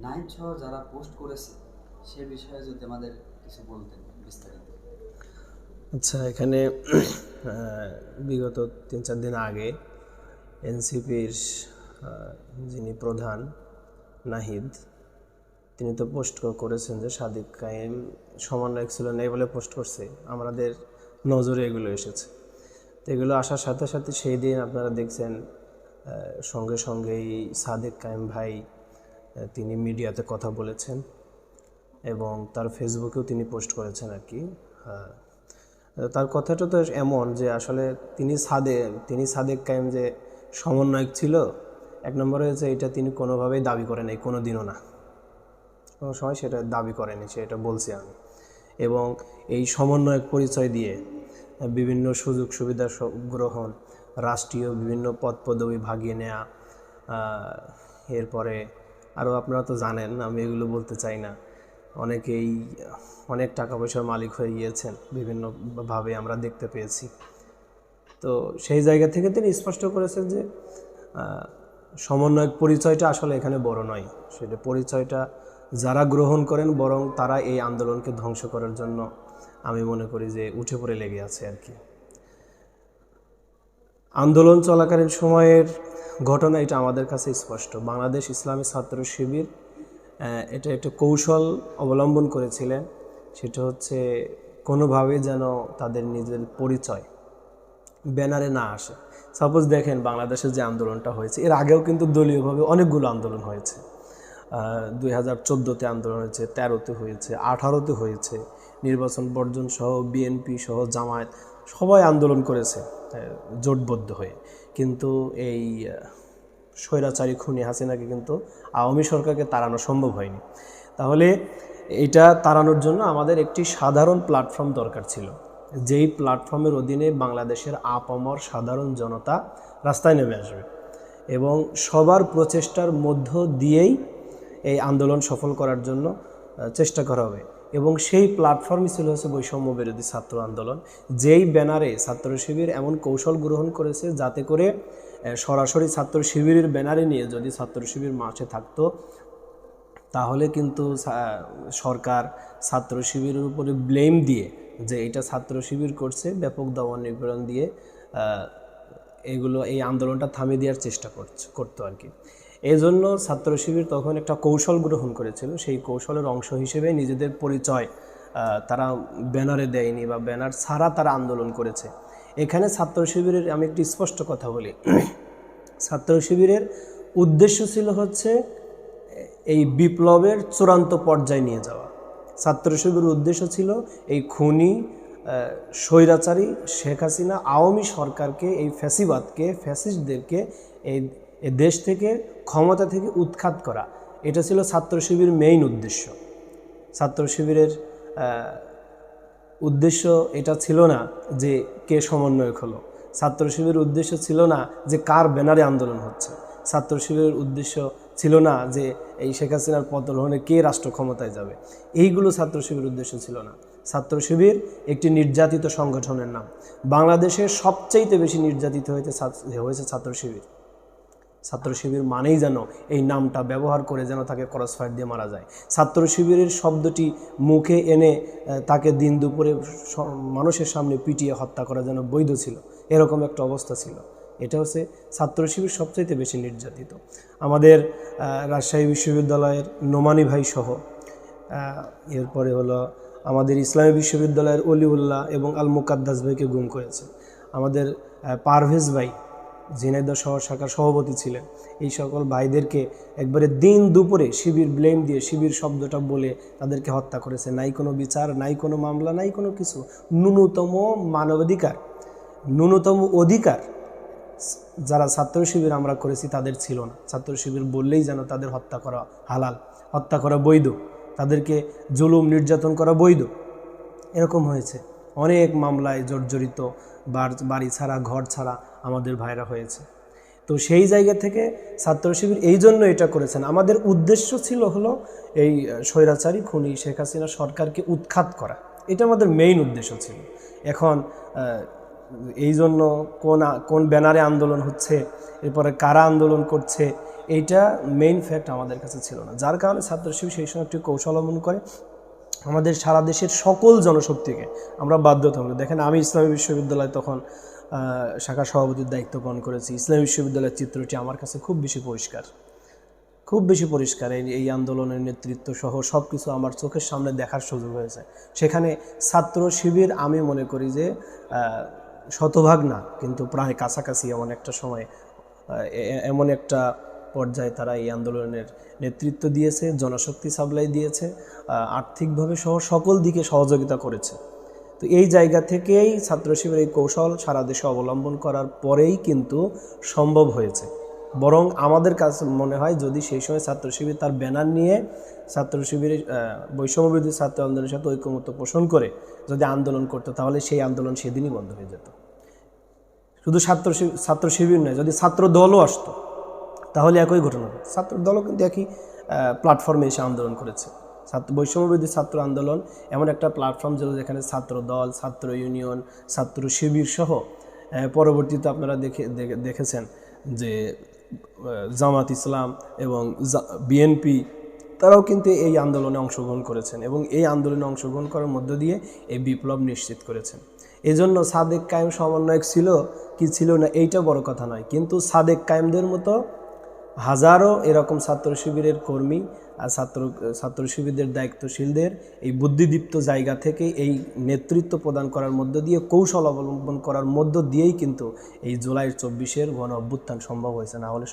Night সহ যারা post করেছে সে বিষয়ে যদি আমাদের কিছু বলতেন বিস্তারিত। আচ্ছা, এখানে বিগত 3-4 দিন আগে এনসিপির যিনি প্রধান নাহিদ, তিনি তো পোস্ট করেছেন যে সাদিক কায়েম সমন্বয়ক ছিল নেই বলে পোস্ট করছে। আমাদের নজরে এগুলো এসেছে। তো এগুলো আসার সাথে সাথে সেই দিন আপনারা দেখছেন সঙ্গে সঙ্গেই সাদিক কায়েম ভাই তিনি মিডিয়াতে কথা বলেছেন এবং তার ফেসবুকেও তিনি পোস্ট করেছেন আর কি। তার কথাটা তো এমন যে আসলে তিনি সাদেক কায়েম যে সমন্বয়ক ছিল, এক নম্বর হয়েছে এটা তিনি কোনোভাবেই দাবি করেন নাই, কোনো দিনও না, কোনো সময় সেটা দাবি করেনি, সেটা বলছি আমি। এবং এই সমন্বয়ক পরিচয় দিয়ে বিভিন্ন সুযোগ সুবিধা গ্রহণ, রাষ্ট্রীয় বিভিন্ন পদ পদবি ভাগিয়ে নেওয়া, এরপরে আরও আপনারা তো জানেন, আমি এগুলো বলতে চাই না, অনেকেই অনেক টাকা পয়সার মালিক হয়ে গিয়েছেন বিভিন্নভাবে আমরা দেখতে পেয়েছি। তো সেই জায়গা থেকে তিনি স্পষ্ট করেছেন যে সমন্বয়ক পরিচয়টা আসলে এখানে বড় নয়, সেটা পরিচয়টা যারা গ্রহণ করেন বরং তারা এই আন্দোলনকে ধ্বংস করার জন্য আমি মনে করি যে উঠে পড়ে লেগে আছে আর কি। আন্দোলন চলাকালীন সময়ের ঘটনা এটা আমাদের কাছে স্পষ্ট। বাংলাদেশ ইসলামী ছাত্র শিবির এটা একটা কৌশল অবলম্বন করেছিলেন, সেটা হচ্ছে কোনোভাবে যেন তাদের নিজের পরিচয় ব্যানারে না আসে। সাপোজ দেখেন বাংলাদেশের যে আন্দোলনটা হয়েছে, এর আগেও কিন্তু দলীয়ভাবে অনেকগুলো আন্দোলন হয়েছে। 2014-তে আন্দোলন হয়েছে, 13-তে হয়েছে, 18-তে হয়েছে, নির্বাচন বর্জন সহ বিএনপি সহ জামায়াত সবাই আন্দোলন করেছে জোটবদ্ধ হয়ে। কিন্তু এই স্বৈরাচারী খুনি হাসিনাকে কিন্তু আওয়ামী সরকারকে তাড়ানো সম্ভব হয়নি। তাহলে এটা তাড়ানোর জন্য আমাদের একটি সাধারণ প্ল্যাটফর্ম দরকার ছিল, যেই প্ল্যাটফর্মের অধীনে বাংলাদেশের আপামর সাধারণ জনতা রাস্তায় নেমে আসবে এবং সবার প্রচেষ্টার মধ্য দিয়েই এই আন্দোলন সফল করার জন্য চেষ্টা করা হবে। এবং সেই প্ল্যাটফর্মই ছিল হচ্ছে বৈষম্য বিরোধী ছাত্র আন্দোলন, যেই ব্যানারে ছাত্র শিবির এমন কৌশল গ্রহণ করেছে যাতে করে সরাসরি ছাত্র শিবিরের ব্যানারে নিয়ে যদি ছাত্র শিবির মাঠে থাকতো তাহলে কিন্তু সরকার ছাত্র শিবিরের উপরে ব্লেম দিয়ে যে এটা ছাত্র শিবির করছে, ব্যাপক দমন নিপীড়ন দিয়ে এই আন্দোলনটা থামিয়ে দেওয়ার চেষ্টা করতো আর কি। এই জন্য ছাত্র শিবির তখন একটা কৌশল গ্রহণ করেছিল, সেই কৌশলের অংশ হিসেবে নিজেদের পরিচয় তারা ব্যানারে দেয়নি বা ব্যানার ছাড়া তারা আন্দোলন করেছে। এখানে ছাত্র শিবিরের আমি একটি স্পষ্ট কথা বলি, ছাত্র শিবিরের উদ্দেশ্য ছিল হচ্ছে এই বিপ্লবের চূড়ান্ত পর্যায়ে নিয়ে যাওয়া। ছাত্র শিবিরের উদ্দেশ্য ছিল এই খুনি স্বৈরাচারী শেখ হাসিনা আওয়ামী সরকারকে, এই ফ্যাসিবাদকে, ফ্যাসিস্টদেরকে এই দেশ থেকে, ক্ষমতা থেকে উৎখাত করা। এটা ছিল ছাত্র শিবির মেইন উদ্দেশ্য। ছাত্র শিবিরের উদ্দেশ্য এটা ছিল না যে কে সমন্বয়ক হলো, ছাত্র শিবিরের উদ্দেশ্য ছিল না যে কার ব্যানারে আন্দোলন হচ্ছে, ছাত্র শিবিরের উদ্দেশ্য ছিল না যে এই শেখ হাসিনার পতন হলে কে রাষ্ট্র ক্ষমতায় যাবে, এইগুলো ছাত্র শিবিরের উদ্দেশ্য ছিল না। ছাত্র শিবির একটি নির্যাতিত সংগঠনের নাম। বাংলাদেশের সবচাইতে বেশি নির্যাতিত হয়েছে ছাত্র শিবির। ছাত্র শিবির মানেই যেন এই নামটা ব্যবহার করে যেন তাকে ক্রসফায়ার দিয়ে মারা যায়। ছাত্র শিবিরের শব্দটি মুখে এনে তাকে দিন দুপুরে মানুষের সামনে পিটিয়ে হত্যা করা যেন বৈধ ছিল, এরকম একটা অবস্থা ছিল। এটা হচ্ছে ছাত্র শিবির সবচাইতে বেশি নির্যাতিত। আমাদের রাজশাহী বিশ্ববিদ্যালয়ের নোমানি ভাই সহ, এরপরে হলো আমাদের ইসলামী বিশ্ববিদ্যালয়ের অলিউল্লাহ এবং আল মুকাদ্দাস ভাইকে গুম করেছে। আমাদের পারভেজ ভাই ঝিনাইদহ শহর শাখার সভাপতি ছিলেন। এই সকল ভাইদেরকে একবারে দিন দুপুরে শিবির ব্লেম দিয়ে, শিবির শব্দটা বলে তাদেরকে হত্যা করেছে। নাই কোনো বিচার, নাই কোনো মামলা, নাই কোনো কিছু। ন্যূনতম মানবাধিকার, ন্যূনতম অধিকার যারা ছাত্র শিবির আমরা করেছি তাদের ছিল না। ছাত্র শিবির বললেই যেন তাদের হত্যা করা হালাল, হত্যা করা বৈধ, তাদেরকে জুলুম নির্যাতন করা বৈধ, এরকম হয়েছে। অনেক মামলায় জর্জরিত, বাড়ি ছাড়া, ঘর ছাড়া আমাদের ভাইরা হয়েছে। তো সেই জায়গা থেকে ছাত্র শিবির এই জন্য এটা করেছেন। আমাদের উদ্দেশ্য ছিল হলো এই স্বৈরাচারী খুনি শেখ হাসিনা সরকারকে উৎখাত করা, এটা আমাদের মেইন উদ্দেশ্য ছিল। এখন এই জন্য কোন ব্যানারে আন্দোলন হচ্ছে, এরপরে কারা আন্দোলন করছে, এইটা মেইন ফ্যাক্ট আমাদের কাছে ছিল না, যার কারণে ছাত্র শিবির সেই সময় একটি কৌশল অবলম্বন করে আমাদের সারা দেশের সকল জনশক্তিকে আমরা বাধ্যতামূলক, দেখেন আমি ইসলামী বিশ্ববিদ্যালয় তখন শাখা সভাপতির দায়িত্ব পালন করেছি। ইসলামী বিশ্ববিদ্যালয়ের চিত্রটি আমার কাছে খুব বেশি পরিষ্কার। এই আন্দোলনের নেতৃত্ব সহ সব কিছু আমার চোখের সামনে দেখার সুযোগ হয়েছে। সেখানে ছাত্র শিবির আমি মনে করি যে শতভাগ না, কিন্তু প্রায় কাছাকাছি এমন একটা সময়, এমন একটা পর্যায়ে তারা এই আন্দোলনের নেতৃত্ব দিয়েছে, জনশক্তি সাপ্লাই দিয়েছে, আর্থিকভাবে সহ সকল দিকে সহযোগিতা করেছে। তো এই জায়গা থেকেই ছাত্র শিবির এই কৌশল সারা দেশে অবলম্বন করার পরেই কিন্তু সম্ভব হয়েছে। বরং আমাদের কাছে মনে হয় যদি সেই সময় ছাত্র শিবির তার ব্যানার নিয়ে ছাত্র শিবিরের বৈষম্যবিরোধী ছাত্র আন্দোলনের সাথে ঐকমত্য পোষণ করে যদি আন্দোলন করতো, তাহলে সেই আন্দোলন সেদিনই বন্ধ হয়ে যেত। শুধু ছাত্র শিবির নয়, যদি ছাত্র দলও আসতো তাহলে একই ঘটনা ঘটে। ছাত্র দলও কিন্তু একই প্ল্যাটফর্মে এসে আন্দোলন করেছে। বৈষম্যবিরোধী ছাত্র আন্দোলন এমন একটা প্ল্যাটফর্ম ছিল যেখানে ছাত্র দল, ছাত্র ইউনিয়ন, ছাত্র শিবির সহ পরবর্তীতে আপনারা দেখেছেন যে জামাত ইসলাম এবং বিএনপি তারাও কিন্তু এই আন্দোলনে অংশগ্রহণ করেছেন এবং এই আন্দোলনে অংশগ্রহণ করার মধ্য দিয়ে এই বিপ্লব নিশ্চিত করেছেন। এজন্য সাদেক কায়েম সমন্বয়ক ছিল কি ছিল না এইটা বড় কথা নয়, কিন্তু সাদেক কায়েমদের মতো হাজারো এরকম ছাত্র শিবিরের কর্মী আর ছাত্র শিবিরদের দায়িত্বশীলদের এই বুদ্ধিদীপ্ত জায়গা থেকে এই নেতৃত্ব প্রদান করার মধ্য দিয়ে, কৌশল অবলম্বন করার মধ্য দিয়েই কিন্তু এই জুলাই 24-এর গণ অভ্যুত্থান সম্ভব হয়েছে, না হলে